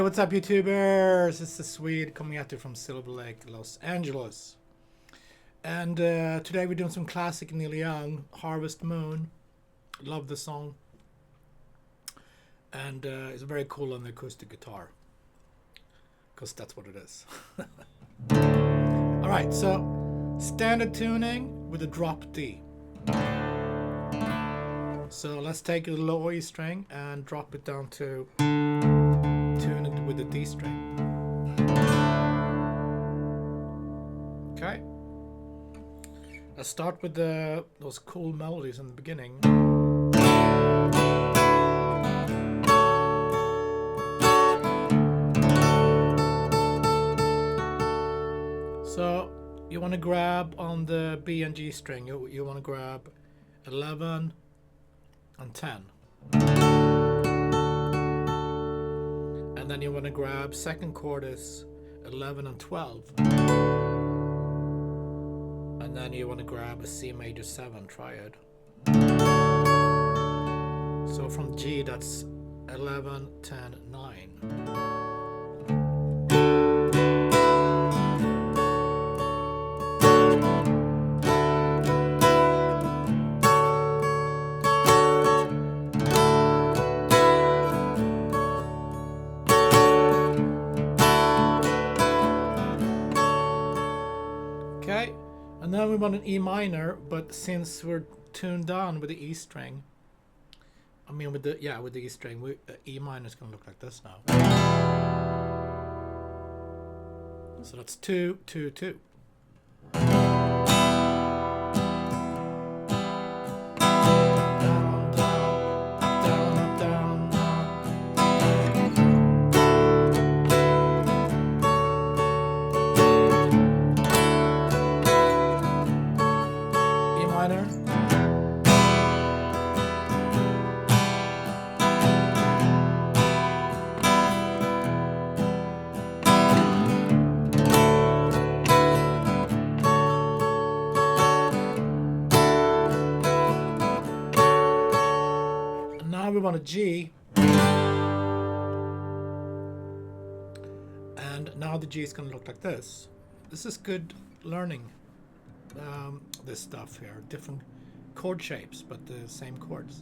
what's up, YouTubers? This is Swede coming at you from Silver Lake, Los Angeles. And today we're doing some classic Neil Young, Harvest Moon. Love the song. And it's very cool on the acoustic guitar, because that's what it is. Alright, so standard tuning with a drop D. So let's take a low E string and drop it down to tune it with the D string. Okay. Let's start with those cool melodies in the beginning. So you want to grab on the B and G string. You want to grab 11 and 10. And then you want to grab second chord is 11 and 12. And then you want to grab a C major 7 triad. So from G that's 11, 10, 9. Okay, and then we want an E minor, but since we're tuned down with the E string, with the E string, E minor is going to look like this now. So that's 2, 2, 2. We want a G, and now the G is going to look like this. This is good learning, this stuff here. Different chord shapes, but the same chords.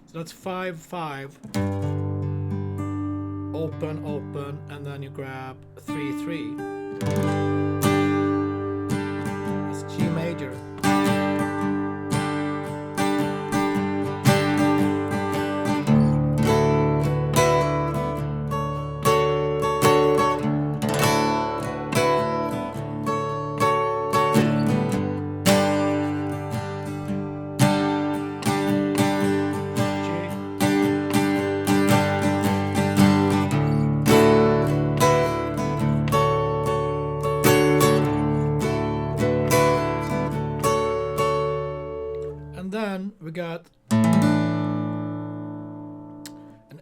So that's 5, 5, open, open, and then you grab 3, 3. It's G major. Then we got an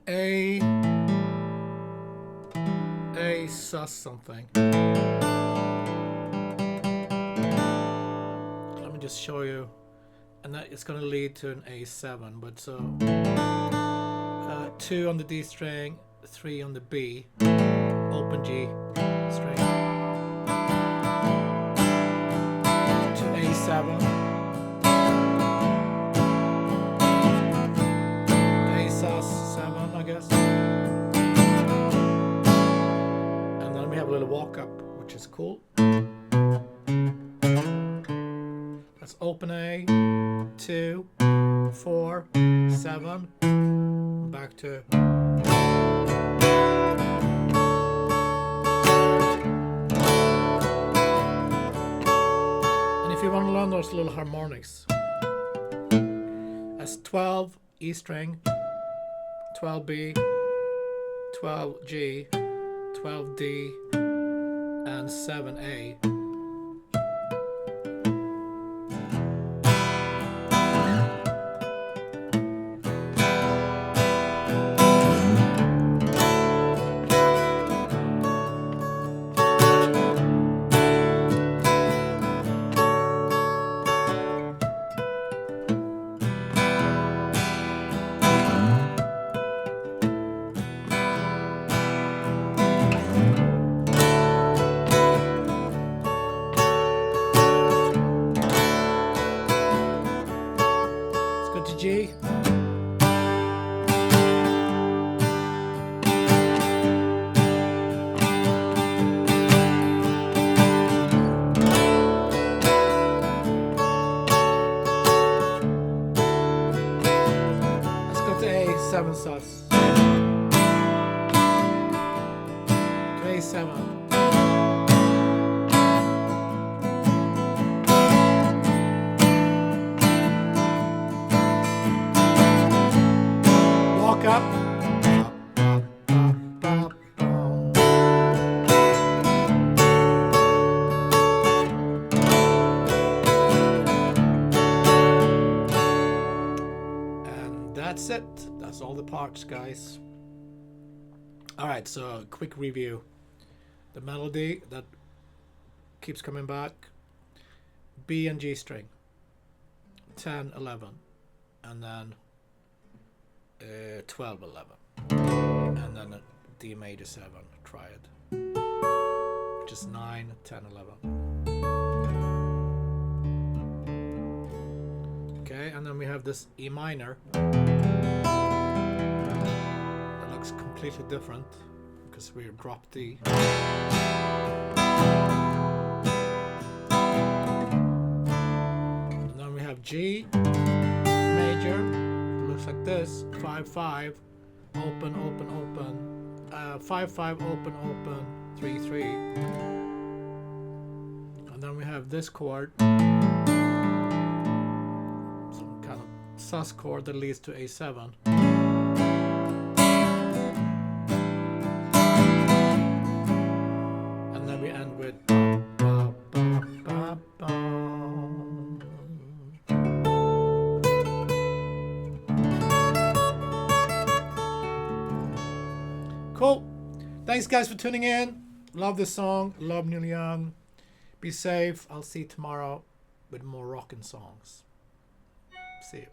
A sus something. Let me just show you, and that it's going to lead to an A7. But so 2 on the D string, 3 on the B, open G string, to A7. I guess. And then we have a little walk up, which is cool. Let's open A, 2, 4, 7, back to. And if you want to learn those little harmonics, that's 12 E string, 12B, 12G, 12D, and 7A. Go to G. Let's go to A, 7 sus. To A7. Walk up. And that's it. That's all the parts, guys. Alright, so quick review. The melody that keeps coming back. B and G string. 10, 11. And then 12, 11. And then a D major 7 triad. Which is 9, 10, 11. Okay, and then we have this E minor. That looks completely different because we're drop D. And then we have G major. It looks like this. 5, 5. Open, open, open. 5, 5, open, open. 3, 3. And then we have this chord. Some kind of sus chord that leads to A7. And then we end with ba, ba, ba, ba. Cool. Thanks guys for tuning in. Love this song. Love Neil Young. Be safe. I'll see you tomorrow with more rockin' songs. See you.